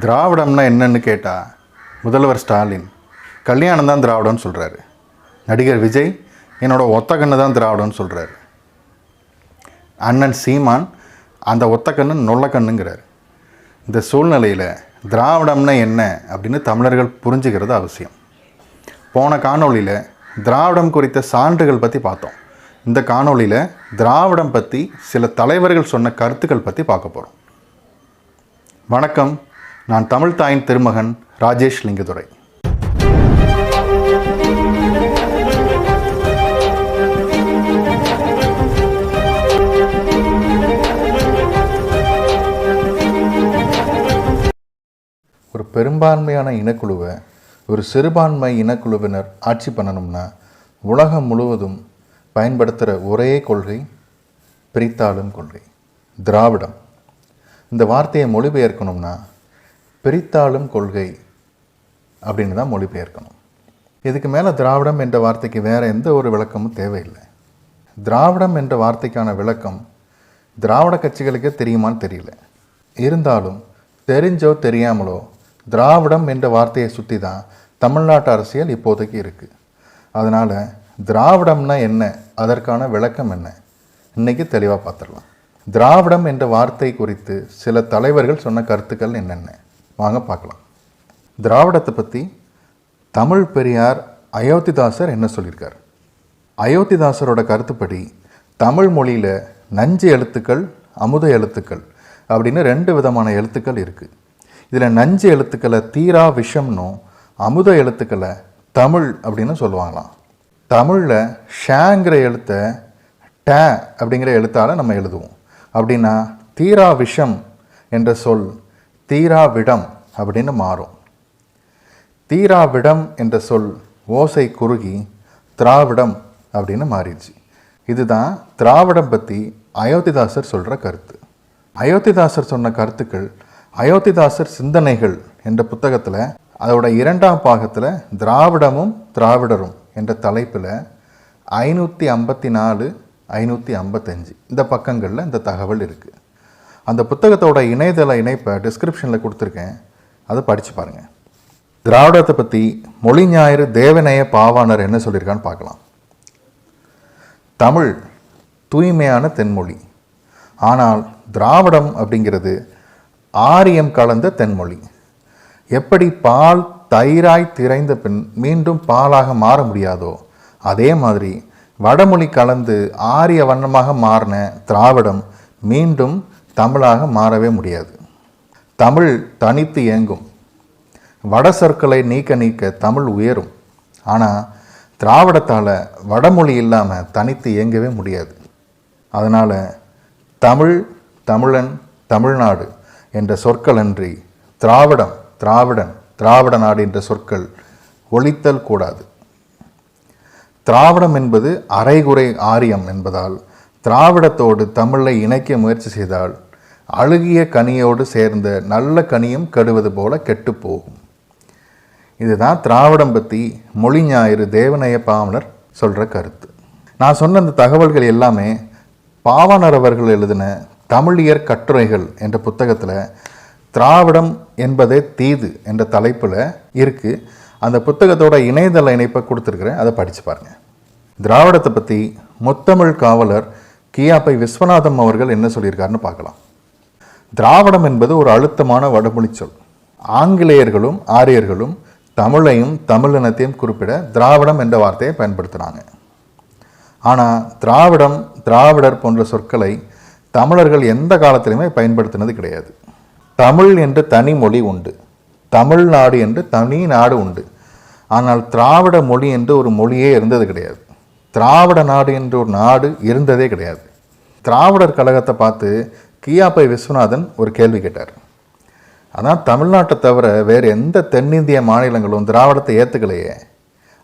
திராவிடம்னா என்னன்னு கேட்டால் முதல்வர் ஸ்டாலின் கல்யாணம் தான் திராவிடம்னு சொல்கிறாரு. நடிகர் விஜய் என்னோடய ஒத்த கண்ணு தான் திராவிடம்னு சொல்கிறாரு. அண்ணன் சீமான் அந்த ஒத்த கண்ணு நொல்லக்கண்ணுங்கிறார். இந்த சூழ்நிலையில் திராவிடம்னா என்ன அப்படின்னு தமிழர்கள் புரிஞ்சுக்கிறது அவசியம். போன காணொளியில் திராவிடம் குறித்த சான்றுகள் பற்றி பார்த்தோம். இந்த காணொளியில் திராவிடம் பற்றி சில தலைவர்கள் சொன்ன கருத்துக்கள் பற்றி பார்க்க போகிறோம். வணக்கம், நான் தமிழ் தாயின் திருமகன் ராஜேஷ் லிங்கதுரை. ஒரு பெரும்பான்மையான இனக்குழுவை ஒரு சிறுபான்மை இனக்குழுவினர் ஆட்சி பண்ணணும்னா உலகம் முழுவதும் பயன்படுத்துகிற ஒரே கொள்கை பிரித்தாளும் கொள்கை, திராவிடம். இந்த வார்த்தையை மொழிபெயர்க்கணும்னா பிரித்தாளும் கொள்கை அப்படின்னு தான் மொழிபெயர்க்கணும். இதுக்கு மேலே திராவிடம் என்ற வார்த்தைக்கு வேறு எந்த ஒரு விளக்கமும் தேவையில்லை. திராவிடம் என்ற வார்த்தைக்கான விளக்கம் திராவிட கட்சிகளுக்கே தெரியுமான்னு தெரியல. இருந்தாலும் தெரிஞ்சோ தெரியாமலோ திராவிடம் என்ற வார்த்தையை சுற்றி தான் தமிழ்நாட்டு அரசியல் இப்போதைக்கு இருக்குது. அதனால் திராவிடம்னா என்ன, அதற்கான விளக்கம் என்ன, இன்றைக்கி தெளிவாக பார்த்துடலாம். திராவிடம் என்ற வார்த்தை குறித்து சில தலைவர்கள் சொன்ன கருத்துக்கள் என்னென்ன வாங்க பார்க்கலாம். திராவிடத்தை பற்றி தமிழ் பெரியார் அயோத்திதாசர் என்ன சொல்லியிருக்கார்? அயோத்திதாசரோட கருத்துப்படி தமிழ் மொழியில் நஞ்சு எழுத்துக்கள், அமுத எழுத்துக்கள் அப்படின்னு 2 விதமான எழுத்துக்கள் இருக்குது. இதில் நஞ்சு எழுத்துக்களை தீரா விஷம்னும், அமுத எழுத்துக்களை தமிழ் அப்படின்னு சொல்லுவாங்களாம். தமிழில் ஷேங்கிற எழுத்தை டே அப்படிங்கிற எழுத்தால் நம்ம எழுதுவோம். அப்படின்னா தீரா விஷம் என்ற சொல் தீரா விடம் அப்படின்னு மாறும். தீரா விடம் என்ற சொல் ஓசை குறுகி திராவிடம் அப்படின்னு மாறிடுச்சு. இதுதான் திராவிடம் பற்றி அயோத்திதாசர் சொல்கிற கருத்து. அயோத்திதாசர் சொன்ன கருத்துக்கள் அயோத்திதாசர் சிந்தனைகள் என்ற புத்தகத்தில் அதோட 2ஆம் பாகத்தில் திராவிடமும் திராவிடரும் என்ற தலைப்பில் 554, 555 இந்த பக்கங்களில் இந்த தகவல் இருக்குது. அந்த புத்தகத்தோட இணையதள இணைப்பை டிஸ்கிரிப்ஷனில் கொடுத்துருக்கேன், அதை படித்து பாருங்கள். திராவிடத்தை பற்றி மொழி ஞாயிறு தேவநேய பாவாணர் என்ன சொல்லியிருக்கான்னு பார்க்கலாம். தமிழ் தூய்மையான தென்மொழி, ஆனால் திராவிடம் அப்படிங்கிறது ஆரியம் கலந்த தென்மொழி. எப்படி பால் தயிராய் திரைந்த பின் மீண்டும் பாலாக மாற முடியாதோ, அதே மாதிரி வடமொழி கலந்து ஆரிய வண்ணமாக மாறின திராவிடம் மீண்டும் தமிழாக மாறவே முடியாது. தமிழ் தனித்து இயங்கும். வட சொற்களை நீக்க நீக்க தமிழ் உயரும். ஆனால் திராவிடத்தால் வடமொழி இல்லாமல் தனித்து இயங்கவே முடியாது. அதனால் தமிழ், தமிழன், தமிழ்நாடு என்ற சொற்கள் அன்றி திராவிடம், திராவிடன், திராவிட நாடு என்ற சொற்கள் ஒழித்தல் கூடாது. திராவிடம் என்பது அரைகுறை ஆரியம் என்பதால் திராவிடத்தோடு தமிழை இணைக்க முயற்சி செய்தால் அழுகிய கனியோடு சேர்ந்த நல்ல கனியும் கெடுவது போல கெட்டு போகும். இதுதான் திராவிடம் பற்றி மொழி ஞாயிறு தேவநேய பாவாணர் சொல்கிற கருத்து. நான் சொன்ன இந்த தகவல்கள் எல்லாமே பாவாணர் அவர்கள் எழுதின தமிழியற் கட்டுரைகள் என்ற புத்தகத்தில் திராவிடம் என்பதே தீது என்ற தலைப்பில் இருக்குது. அந்த புத்தகத்தோட இணையதள இணைப்பை கொடுத்துருக்குறேன், அதை படித்து பாருங்கள். திராவிடத்தை பற்றி முத்தமிழ் காவலர் கியாப்பை விஸ்வநாதம் அவர்கள் என்ன சொல்லியிருக்காருன்னு பார்க்கலாம். திராவிடம் என்பது ஒரு அழுத்தமான வடமொழி சொல். ஆங்கிலேயர்களும் ஆரியர்களும் தமிழையும் தமிழினத்தையும் குறிப்பிட திராவிடம் என்ற வார்த்தையை பயன்படுத்துகிறாங்க. ஆனால் திராவிடம், திராவிடர் போன்ற சொற்களை தமிழர்கள் எந்த காலத்திலுமே பயன்படுத்தினது கிடையாது. தமிழ் என்று தனி மொழி உண்டு, தமிழ்நாடு என்று தனி நாடு உண்டு. ஆனால் திராவிட மொழி என்று ஒரு மொழியே இருந்தது கிடையாது. திராவிட நாடு என்று ஒரு நாடு இருந்ததே கிடையாது. திராவிடர் கழகத்தை பார்த்து கியாப்பை விஸ்வநாதன் ஒரு கேள்வி கேட்டார். அதான் தமிழ்நாட்டை தவிர வேறு எந்த தென்னிந்திய மாநிலங்களும் திராவிடத்தை ஏற்றுக்கலையே,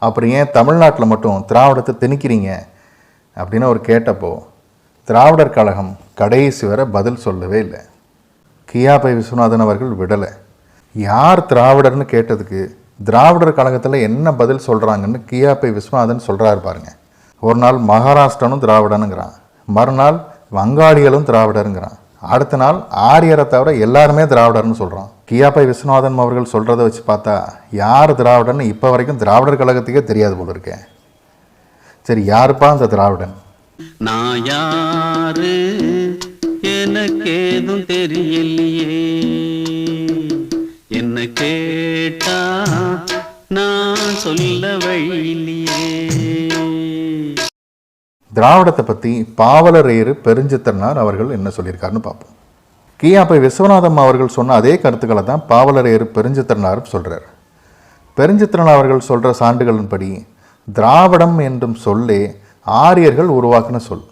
அப்புறம் ஏன் தமிழ்நாட்டில் மட்டும் திராவிடத்தை திணிக்கிறீங்க அப்படின்னு அவர் கேட்டப்போ திராவிடர் கழகம் கடைசி வரை பதில் சொல்லவே இல்லை. கியாப்பை விஸ்வநாதன் அவர்கள் விடலை. யார் திராவிடர்னு கேட்டதுக்கு திராவிடர் கழகத்தில் என்ன பதில் சொல்கிறாங்கன்னு கியாப்பை விஸ்வநாதன் சொல்கிறாரு பாருங்க. ஒரு நாள் மகாராஷ்டிரனும் திராவிடனுங்கிறான், மறுநாள் வங்காளிகளும் திராவிடருங்கிறான், அடுத்த நாள் ஆரியரை தவிர எல்லாருமே திராவிடர்னு சொல்கிறான். கியாப்பை விஸ்வநாதன் அவர்கள் சொல்கிறத வச்சு பார்த்தா யார் திராவிடன்னு இப்போ வரைக்கும் திராவிடர் கழகத்துக்கே தெரியாது போல இருக்கேன். சரி, யாருப்பா அந்த திராவிடன்? நான் யாரு எனக்கு ஏதும் தெரியலையே, என்ன கேட்டா நான் சொல்ல வழியிலையே. திராவிடத்தை பற்றி பாவலரேறு பெருஞ்சித்திரனார் அவர்கள் என்ன சொல்லியிருக்காருன்னு பார்ப்போம். கியாப்பை விஸ்வநாதம் அவர்கள் சொன்ன அதே கருத்துக்களை தான் பாவலரேறு பெருஞ்சித்திரனாரும் சொல்கிறார். பெருஞ்சித்திரன் அவர்கள் சொல்கிற சான்றுகளின்படி திராவிடம் என்றும் சொல்லே ஆரியர்கள் உருவாக்கின சொல்.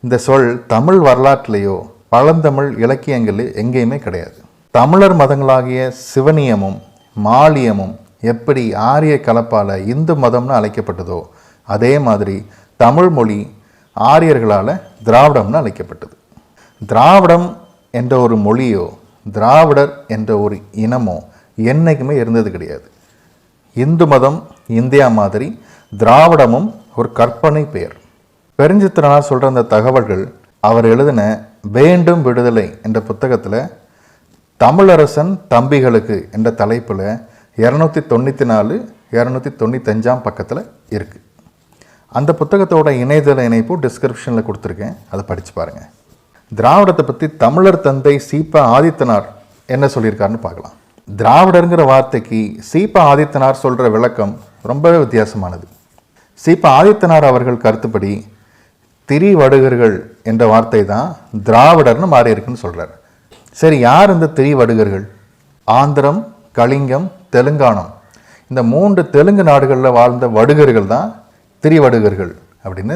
இந்த சொல் தமிழ் வரலாற்றிலேயோ பழந்தமிழ் இலக்கியங்களில் எங்கேயுமே கிடையாது. தமிழர் மதங்களாகிய சிவனியமும் மாலியமும் எப்படி ஆரிய கலப்பால் இந்து மதம்னு அழைக்கப்பட்டதோ அதே மாதிரி தமிழ் மொழி ஆரியர்களால் திராவிடம்னு அழைக்கப்பட்டது. திராவிடம் என்ற ஒரு மொழியோ திராவிடர் என்ற ஒரு இனமோ என்றைக்குமே இருந்தது கிடையாது. இந்து மதம் இந்தியா மாதிரி திராவிடமும் ஒரு கற்பனை பெயர். பெருஞ்சித்திரனார் சொல்கிற அந்த தகவல்கள் அவர் எழுதின வேண்டும் விடுதலை என்ற புத்தகத்தில் தமிழரசன் தம்பிகளுக்கு என்ற தலைப்பில் 294 295 பக்கத்தில் இருக்குது. அந்த புத்தகத்தோட இணையதள இணைப்பு டிஸ்கிரிப்ஷனில் கொடுத்துருக்கேன், அதை படித்து பாருங்கள். திராவிடத்தை பற்றி தமிழர் தந்தை சீப ஆதித்தனார் என்ன சொல்லியிருக்காருன்னு பார்க்கலாம். திராவிடருங்கிற வார்த்தைக்கு சீப ஆதித்தனார் சொல்கிற விளக்கம் ரொம்பவே வித்தியாசமானது. சீப ஆதித்தனார் அவர்கள் கருத்துப்படி திரிவடுகர்கள் என்ற வார்த்தை தான் திராவிடர்னு மாறி இருக்குன்னு சொல்கிறார். சரி, யார் இந்த திரிவடுகர்கள்? ஆந்திரம், கலிங்கம், தெலுங்கானம் இந்த 3 தெலுங்கு நாடுகளில் வாழ்ந்த வடுகர்கள் தான் திரிவடுகர்கள் அப்படின்னு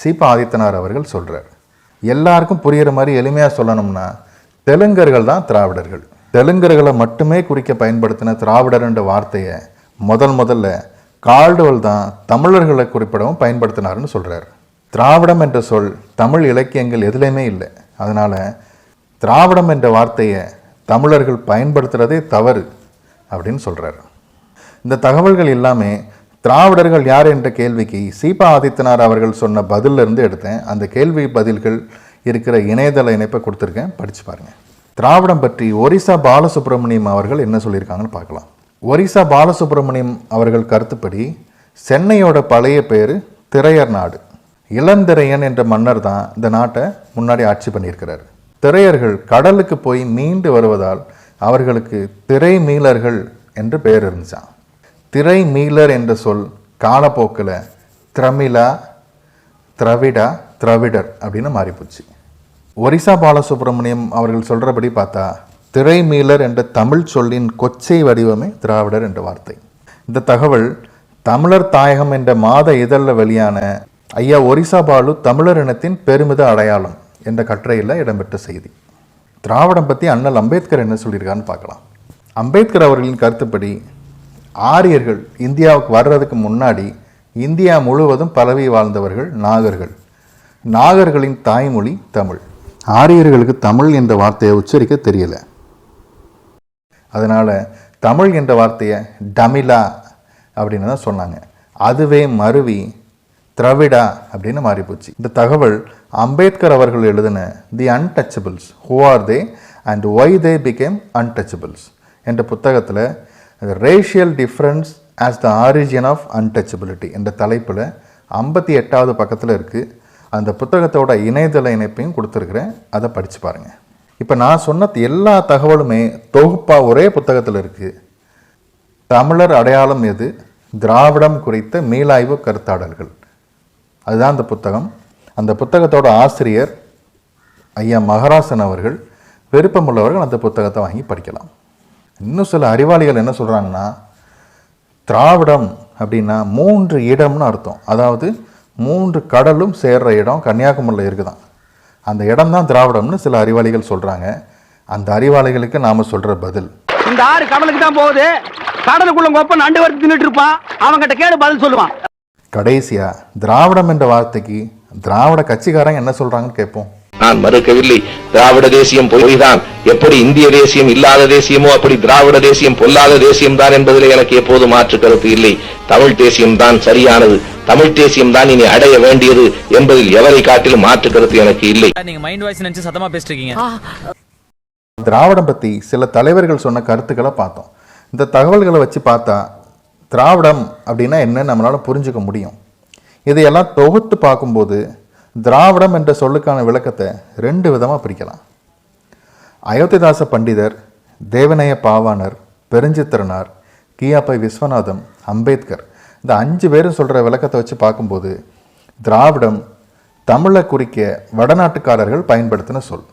சீப ஆதித்தனார் அவர்கள் சொல்கிறார். எல்லாருக்கும் புரிகிற மாதிரி எளிமையாக சொல்லணும்னா தெலுங்கர்கள் தான் திராவிடர்கள். தெலுங்கர்களை மட்டுமே குறிக்க பயன்படுத்தின திராவிடர் என்ற வார்த்தையை முதல்ல கால்டுவல் தான் தமிழர்களை குறிப்பிடவும் பயன்படுத்தினார்னு சொல்கிறார். திராவிடம் என்ற சொல் தமிழ் இலக்கியங்கள் எதுலேயுமே இல்லை. அதனால் திராவிடம் என்ற வார்த்தையை தமிழர்கள் பயன்படுத்துகிறதே தவறு அப்படின்னு சொல்கிறார். இந்த தகவல்கள் எல்லாமே திராவிடர்கள் யார் என்ற கேள்விக்கு சீப ஆதித்தனார் அவர்கள் சொன்ன பதிலிருந்து எடுத்தேன். அந்த கேள்வி பதில்கள் இருக்கிற இணையதள இணைப்பை கொடுத்துருக்கேன், படித்து பாருங்கள். திராவிடம் பற்றி ஒரிசா பாலசுப்ரமணியம் அவர்கள் என்ன சொல்லியிருக்காங்கன்னு பார்க்கலாம். ஒரிசா பாலசுப்ரமணியம் அவர்கள் கருத்துப்படி சென்னையோட பழைய பேர் திரையர் நாடு. இளந்திரையன் என்ற மன்னர் தான் இந்த நாட்டை முன்னாடி ஆட்சி பண்ணியிருக்கிறார். திரையர்கள் கடலுக்கு போய் மீண்டு வருவதால் அவர்களுக்கு திரை மீளர்கள் என்று பெயர் இருந்துச்சான். திரை மீளர் என்ற சொல் காலப்போக்கில் திரமிழா, திரவிடா, திராவிடர் அப்படின்னு மாறிப்போச்சு. ஒரிசா பாலசுப்ரமணியம் அவர்கள் சொல்கிறபடி பார்த்தா திரை மீளர் என்ற தமிழ் சொல்லின் கொச்சை வடிவமே திராவிடர் என்ற வார்த்தை. இந்த தகவல் தமிழர் தாயகம் என்ற மாத இதழில் வெளியான ஐயா ஒரிசா பாலு தமிழர் இனத்தின் பெருமித அடையாளம் என்ற கட்டுரையில் இடம்பெற்ற செய்தி. திராவிடம் பற்றி அண்ணல் அம்பேத்கர் என்ன சொல்லியிருக்கான்னு பார்க்கலாம். அம்பேத்கர் அவர்களின் கருத்துப்படி ஆரியர்கள் இந்தியாவுக்கு வர்றதுக்கு முன்னாடி இந்தியா முழுவதும் பரவி வாழ்ந்தவர்கள் நாகர்கள். நாகர்களின் தாய்மொழி தமிழ். ஆரியர்களுக்கு தமிழ் என்ற வார்த்தையை உச்சரிக்க தெரியல. அதனால் தமிழ் என்ற வார்த்தையை டமிலா அப்படின்னு தான் சொன்னாங்க. அதுவே மருவி திராவிடா அப்படின்னு மாறிப்போச்சு. இந்த தகவல் அம்பேத்கர் அவர்கள் எழுதின the untouchables who are they and why they became untouchables என்ற புத்தகத்தில் racial difference as the origin of untouchability என்ற தலைப்பில் 58வது பக்கத்தில் இருக்குது. அந்த புத்தகத்தோட இணையதள இணைப்பையும் கொடுத்துருக்குறேன், அதை படித்து பாருங்கள். இப்போ நான் சொன்ன எல்லா தகவலுமே தொகுப்பாக ஒரே புத்தகத்தில் இருக்குது. தமிழர் அடையாளம் எது, திராவிடம் குறித்த மீளாய்வு கருத்தாடல்கள், அதுதான் அந்த புத்தகம். அந்த புத்தகத்தோட ஆசிரியர் ஐயா மகராசன் அவர்கள். விருப்பமுள்ளவர்கள் அந்த புத்தகத்தை வாங்கி படிக்கலாம். இன்னும் சில அறிவாளிகள் என்ன சொல்கிறாங்கன்னா திராவிடம் அப்படின்னா 3 இடம்னு அர்த்தம். அதாவது 3 கடலும் சேர்ற இடம் கன்னியாகுமரியில் இருக்குதான். அந்த இடம் தான் திராவிடம்னு சில அறிவாளிகள் சொல்கிறாங்க. அந்த அறிவாளிகளுக்கு நாம் சொல்கிற பதில், இந்த ஆறு கடலுக்கு தான் போகுது, கடலுக்குள்ள கொப்ப நண்டு வரைக்கும் தின்னுட்டு இருப்பான், அவன்கிட்ட கேடு பதில் சொல்லுவான். கடைசியாக திராவிடம் என்ற வார்த்தைக்கு திராவிட கட்சிக்காரங்க என்ன சொல்கிறாங்கன்னு கேட்போம். நான் மறுக்கவில்லை. திராவிட தேசியம் பொய்தான். எப்படி இந்திய தேசியம் இல்லாத தேசியமோ அப்படி திராவிட தேசியம் பொல்லாத தேசியம் தான் என்பதிலே எனக்கு எப்போது மாற்று கருத்து இல்லை. தமிழ் தேசியம் தான் சரியானது, தமிழ் தேசியம் தான் இனி அடைய வேண்டியது என்பதில் எவரை காட்டிலும் மாற்று கருத்து எனக்கு இல்லை. நீங்க மைண்ட் வாய்ஸ் நினைச்சு சத்தமா பேசிட்டு இருக்கீங்க. திராவிடம் பற்றி சில தலைவர்கள் சொன்ன கருத்துக்களை பார்த்தோம். இந்த தகவல்களை வச்சு பார்த்தா திராவிடம் அப்படின்னா என்ன நம்மளால் புரிஞ்சுக்க முடியும். இதையெல்லாம் தொகுத்து பார்க்கும்போது திராவிடம் என்ற சொல்லுக்கான விளக்கத்தை 2 விதமாக பிரிக்கலாம். அயோத்திதாச பண்டிதர், தேவநேய பாவாணர், பெருஞ்சித்திரனார், கியாப்பை விஸ்வநாதம், அம்பேத்கர் இந்த 5 பேரும் சொல்கிற விளக்கத்தை வச்சு பார்க்கும்போது திராவிடம் தமிழை குறிக்க வடநாட்டுக்காரர்கள் பயன்படுத்தின சொல்.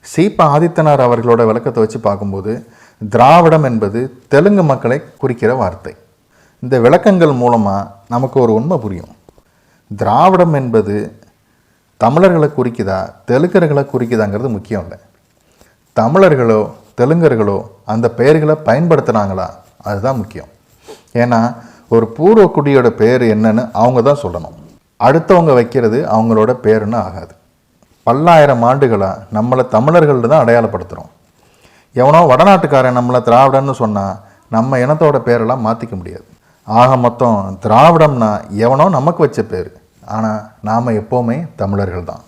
சீபா ஆதித்தனார் அவர்களோட விளக்கத்தை வச்சு பார்க்கும்போது திராவிடம் என்பது தெலுங்கு மக்களை குறிக்கிற வார்த்தை. இந்த விளக்கங்கள் மூலமாக நமக்கு ஒரு உண்மை புரியும். திராவிடம் என்பது தமிழர்களை குறிக்குதா தெலுங்கர்களை குறிக்குதாங்கிறது முக்கியம் இல்லை. தமிழர்களோ தெலுங்கர்களோ அந்த பெயர்களை பயன்படுத்துனாங்களா அதுதான் முக்கியம். ஏன்னா ஒரு பூர்வ குடியோட பேர் என்னன்னு அவங்க தான் சொல்லணும். அடுத்தவங்க வைக்கிறது அவங்களோட பேருன்னு ஆகாது. பல்லாயிரம் ஆண்டுகளாக நம்மளை தமிழர்கள் தான் அடையாளப்படுத்துகிறோம். எவனோ வடநாட்டுக்காரன் நம்மளை திராவிடன்னு சொன்னால் நம்ம இனத்தோட பேரெல்லாம் மாற்றிக்க முடியாது. ஆக மொத்தம் திராவிடம்னா எவனோ நமக்கு வச்ச பேர். ஆனால் நாம் எப்போவுமே தமிழர்கள் தான்.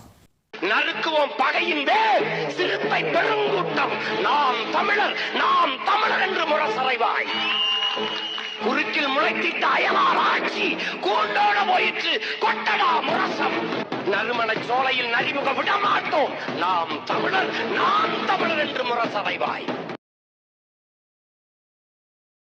நறுக்குவோம் பகையின் வேர் சிறுத்தை பெருங்கூட்டம் நாம் தமிழர் நாம் தமிழர் என்று முரசறைவாய். குறுக்கில் முளைத்திட்ட அயலார் ஆட்சி கூண்டோட போயிற்று கொட்டடா முரசம். நறுமண சோலையில் நரிமுக விட மாட்டோம் நாம் தமிழர் என்று முரசறைவாய்.